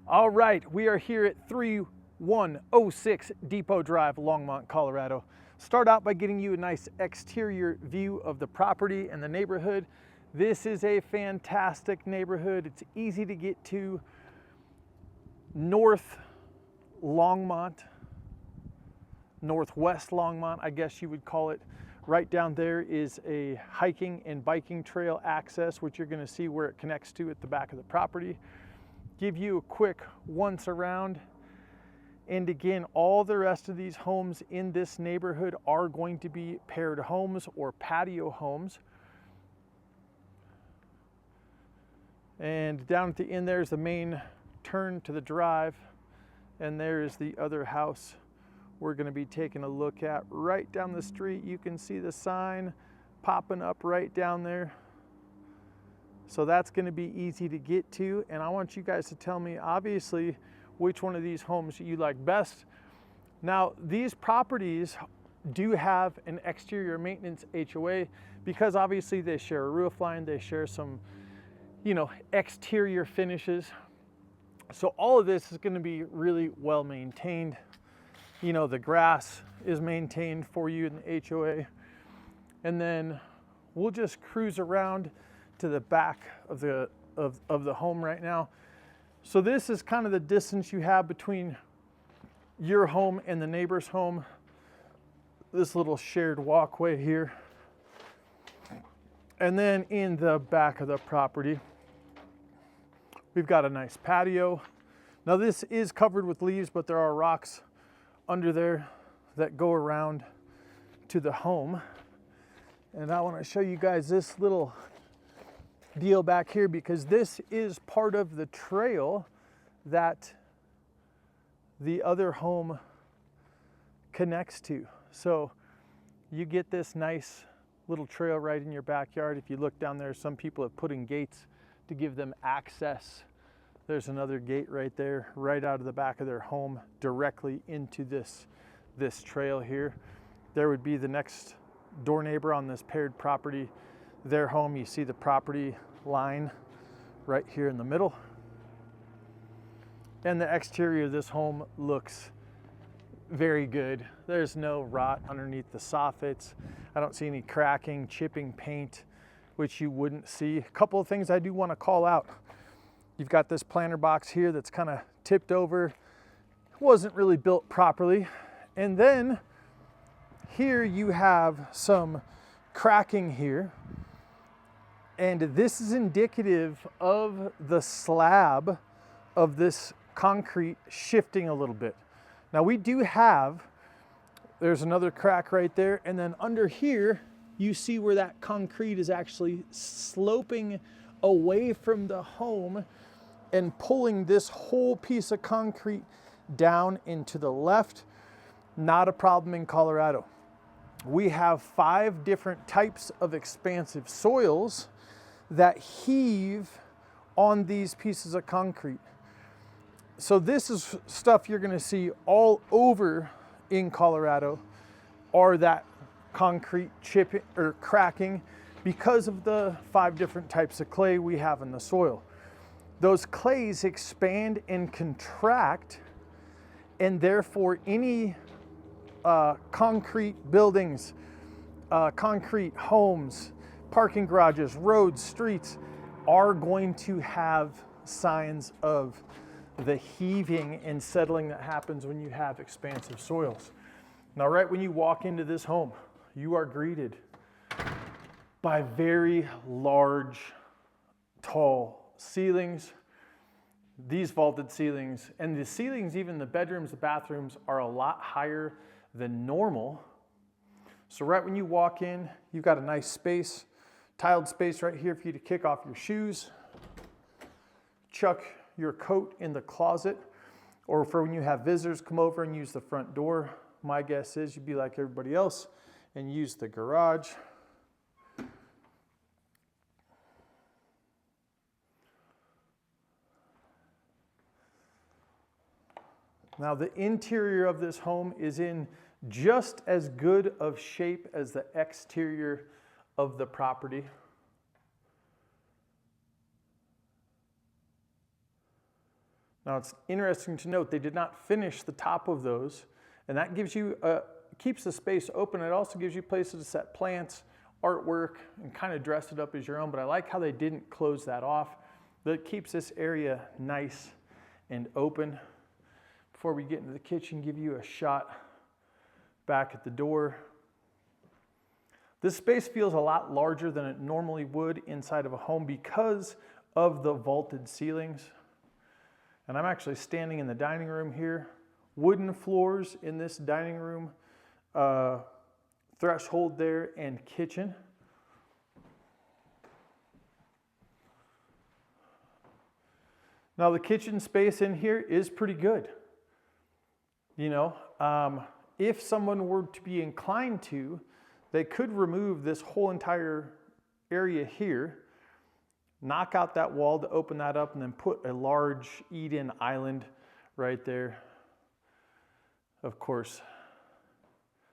All right, we are here at 3106 Depo Drive, Longmont, Colorado. Start out by getting you a nice exterior view of the property and the neighborhood. This is a fantastic neighborhood. It's easy to get to. North Longmont, northwest Longmont, I guess you would call it. Right down there is a hiking and biking trail access, which you're going to see where it connects to at the back of the property. Give you a quick once around. And again, all the rest of these homes in this neighborhood are going to be paired homes or patio homes. And down at the end there's the main turn to the drive, and there is the other house we're going to be taking a look at right down the street. You can see the sign popping up right down there. So that's going to be easy to get to, and I want you guys to tell me obviously which one of these homes you like best. Now, these properties do have an exterior maintenance HOA because obviously they share a roof line, they share some, exterior finishes. So all of this is going to be really well maintained. The grass is maintained for you in the HOA. And then we'll just cruise around to the back of the home right now. So this is kind of the distance you have between your home and the neighbor's home. This little shared walkway here. And then in the back of the property, we've got a nice patio. Now this is covered with leaves, but there are rocks under there that go around to the home. And I want to show you guys this little deal back here because this is part of the trail that the other home connects to. So you get this nice little trail right in your backyard. If you look down there, some people have put in gates to give them access. There's another gate right there, right out of the back of their home, directly into this trail here. There would be the next door neighbor on this paired property, their home. You see the property line right here in the middle. And the exterior of this home looks very good. There's no rot underneath the soffits. I don't see any cracking, chipping paint, which you wouldn't see. A couple of things I do want to call out. You've got this planter box here that's kind of tipped over, wasn't really built properly. And then here you have some cracking here. And this is indicative of the slab of this concrete shifting a little bit. Now we do have, there's another crack right there. And then under here, you see where that concrete is actually sloping away from the home and pulling this whole piece of concrete down into the left. Not a problem in Colorado. We have 5 different types of expansive soils that heave on these pieces of concrete. So this is stuff you're going to see all over in Colorado, are that concrete chipping or cracking because of the 5 different types of clay we have in the soil. Those clays expand and contract, and therefore any concrete buildings, concrete homes, parking garages, roads, streets are going to have signs of the heaving and settling that happens when you have expansive soils. Now, right when you walk into this home, you are greeted by very large, tall ceilings, these vaulted ceilings, and the ceilings, even the bedrooms, the bathrooms, are a lot higher than normal. So right when you walk in, you've got a nice space, tiled space right here for you to kick off your shoes, chuck your coat in the closet, or for when you have visitors come over and use the front door. My guess is you'd be like everybody else and use the garage. Now the interior of this home is in just as good of shape as the exterior of the property. Now it's interesting to note they did not finish the top of those, and that gives you keeps the space open. It also gives you places to set plants, artwork, and kind of dress it up as your own. But I like how they didn't close that off. That keeps this area nice and open. Before we get into the kitchen, give you a shot back at the door. This space feels a lot larger than it normally would inside of a home because of the vaulted ceilings. And I'm actually standing in the dining room here. Wooden floors in this dining room, threshold there, and kitchen. Now the kitchen space in here is pretty good. You know, if someone were to be inclined to, they could remove this whole entire area here, knock out that wall to open that up, and then put a large eat-in island right there. Of course,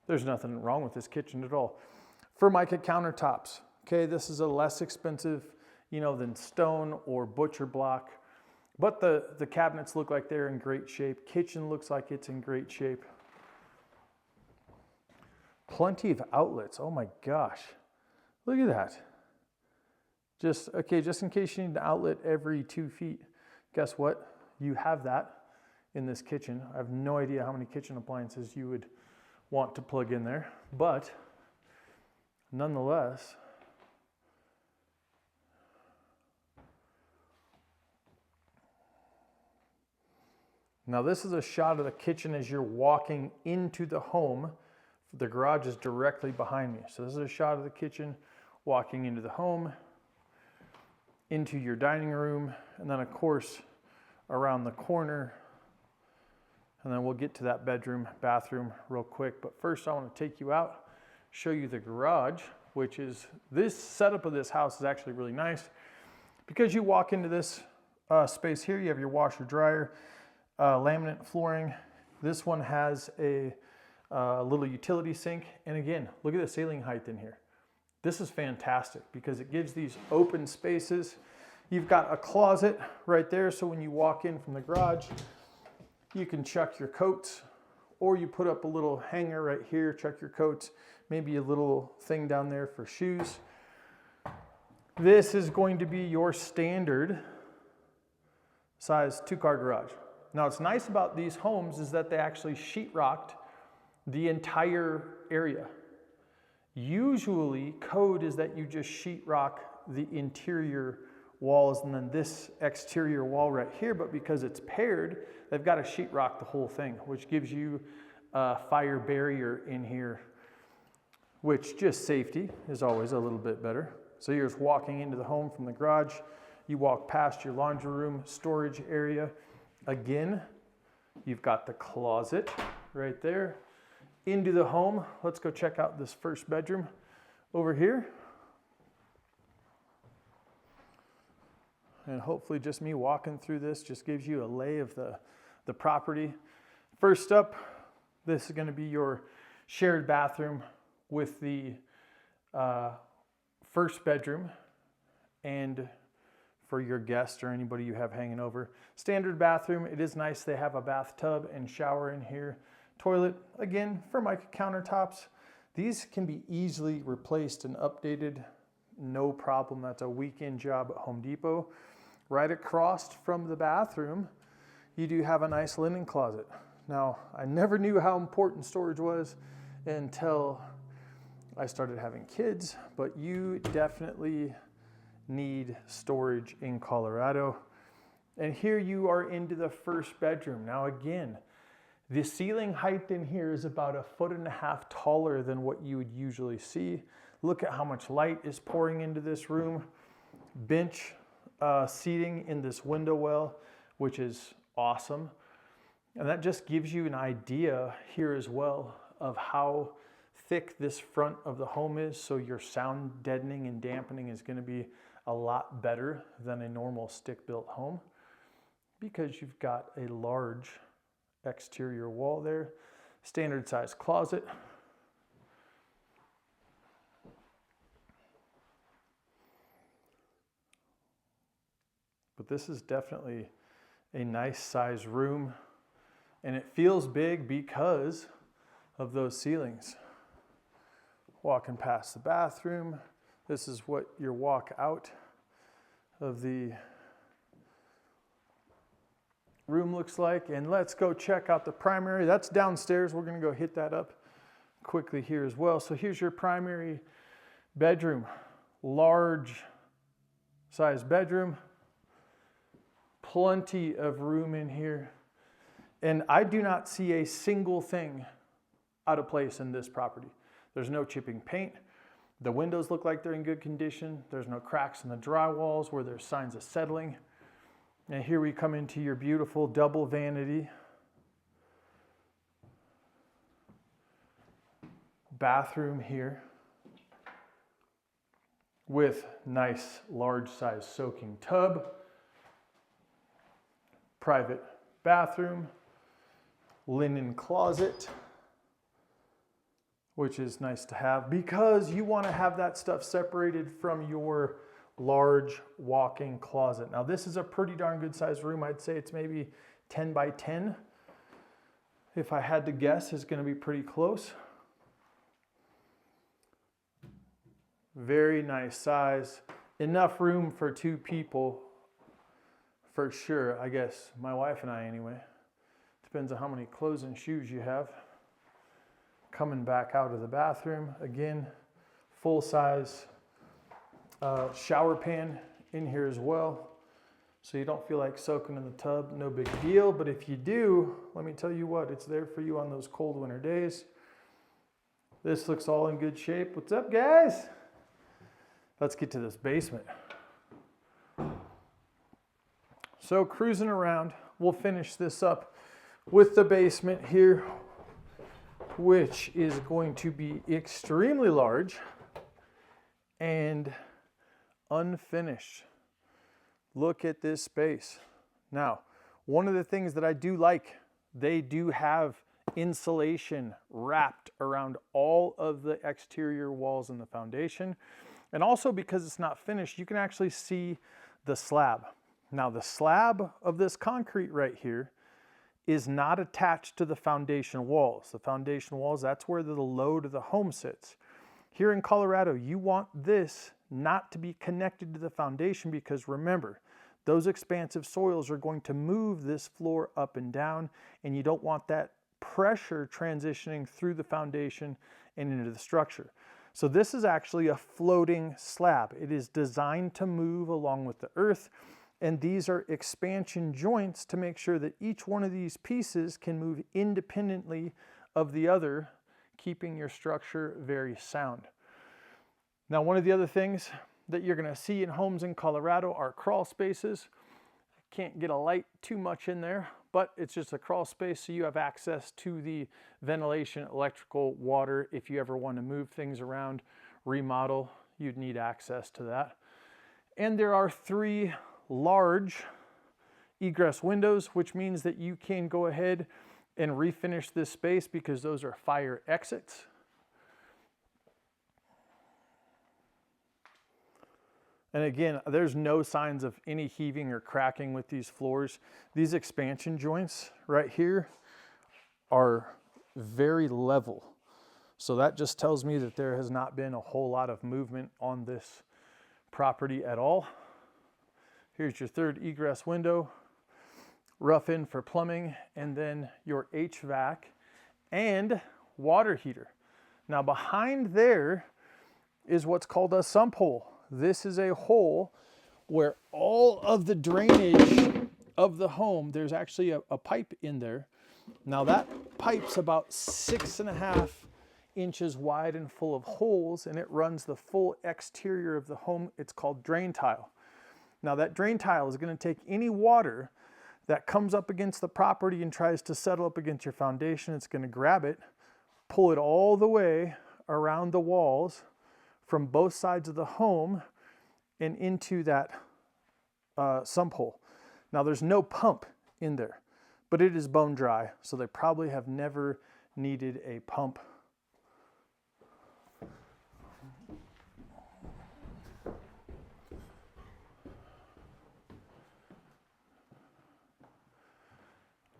there's nothing wrong with this kitchen at all. Formica countertops. Okay, this is a less expensive, you know, than stone or butcher block. But the cabinets look like they're in great shape. Kitchen looks like it's in great shape. Plenty of outlets. Oh my gosh. Look at that. Just in case you need an outlet every 2 feet, guess what? You have that in this kitchen. I have no idea how many kitchen appliances you would want to plug in there, but nonetheless, now this is a shot of the kitchen as you're walking into the home. The garage is directly behind me. So this is a shot of the kitchen walking into the home, into your dining room, and then of course around the corner. And then we'll get to that bedroom, bathroom real quick. But first I want to take you out, show you the garage, which is, this setup of this house is actually really nice because you walk into this space here, you have your washer dryer, laminate flooring. This one has a little utility sink. And again, look at the ceiling height in here. This is fantastic because it gives these open spaces. You've got a closet right there. So when you walk in from the garage, you can chuck your coats, or you put up a little hanger right here, chuck your coats, maybe a little thing down there for shoes. This is going to be your standard size 2-car garage. Now, what's nice about these homes is that they actually sheetrocked the entire area. Usually, code is that you just sheetrock the interior walls and then this exterior wall right here, but because it's paired, they've got to sheetrock the whole thing, which gives you a fire barrier in here, which just safety is always a little bit better. So you're just walking into the home from the garage, you walk past your laundry room, storage area. Again, you've got the closet right there. Into the home, let's go check out this first bedroom over here. And hopefully just me walking through this just gives you a lay of the property. First up, this is going to be your shared bathroom with the first bedroom and for your guest or anybody you have hanging over. Standard bathroom. It is nice they have a bathtub and shower in here. Toilet, again, Formica countertops. These can be easily replaced and updated. No problem. That's a weekend job at Home Depot. Right across from the bathroom, you do have a nice linen closet. Now, I never knew how important storage was until I started having kids, but you definitely need storage in Colorado. And here you are into the first bedroom. Now again, the ceiling height in here is about 1.5 feet taller than what you would usually see. Look at how much light is pouring into this room. Bench seating in this window well, which is awesome. And that just gives you an idea here as well of how thick this front of the home is. So your sound deadening and dampening is going to be a lot better than a normal stick-built home because you've got a large exterior wall there. Standard size closet. But this is definitely a nice size room, and it feels big because of those ceilings. Walking past the bathroom, this is what your walk out of the room looks like. And let's go check out the primary. That's downstairs. We're going to go hit that up quickly here as well. So here's your primary bedroom. Large size bedroom. Plenty of room in here. And I do not see a single thing out of place in this property. There's no chipping paint. The windows look like they're in good condition. There's no cracks in the drywalls where there's signs of settling. And here we come into your beautiful double vanity. Bathroom here with nice large size soaking tub. Private bathroom. Linen closet, which is nice to have because you want to have that stuff separated from your large walk-in closet. Now this is a pretty darn good sized room. I'd say it's maybe 10 by 10. If I had to guess, it's going to be pretty close. Very nice size. Enough room for 2 people for sure. I guess my wife and I anyway. Depends on how many clothes and shoes you have. Coming back out of the bathroom, again, full size shower pan in here as well. So you don't feel like soaking in the tub, no big deal. But if you do, let me tell you what, it's there for you on those cold winter days. This looks all in good shape. What's up, guys? Let's get to this basement. So cruising around, we'll finish this up with the basement here, which is going to be extremely large and unfinished. Look at this space. Now, one of the things that I do like, they do have insulation wrapped around all of the exterior walls and the foundation. And also because it's not finished, you can actually see the slab. Now, the slab of this concrete right here is not attached to the foundation walls. The foundation walls, that's where the load of the home sits. Here in Colorado, you want this not to be connected to the foundation because remember, those expansive soils are going to move this floor up and down, and you don't want that pressure transitioning through the foundation and into the structure. So this is actually a floating slab. It is designed to move along with the earth. And these are expansion joints to make sure that each one of these pieces can move independently of the other, keeping your structure very sound. Now, one of the other things that you're going to see in homes in Colorado are crawl spaces. Can't get a light too much in there, but it's just a crawl space so you have access to the ventilation, electrical, water. If you ever want to move things around, remodel, you'd need access to that. And there are 3 large egress windows, which means that you can go ahead and refinish this space because those are fire exits. And again, there's no signs of any heaving or cracking with these floors. These expansion joints right here are very level. So that just tells me that there has not been a whole lot of movement on this property at all. Here's your 3rd egress window, rough in for plumbing, and then your HVAC and water heater. Now behind there is what's called a sump hole. This is a hole where all of the drainage of the home, there's actually a pipe in there. Now that pipe's about 6.5 inches wide and full of holes, and it runs the full exterior of the home. It's called drain tile. Now that drain tile is going to take any water that comes up against the property and tries to settle up against your foundation. It's going to grab it, pull it all the way around the walls from both sides of the home and into that sump hole. Now there's no pump in there, but it is bone dry, so they probably have never needed a pump.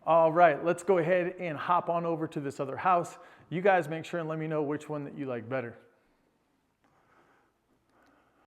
All right, let's go ahead and hop on over to this other house. You guys make sure and let me know which one that you like better.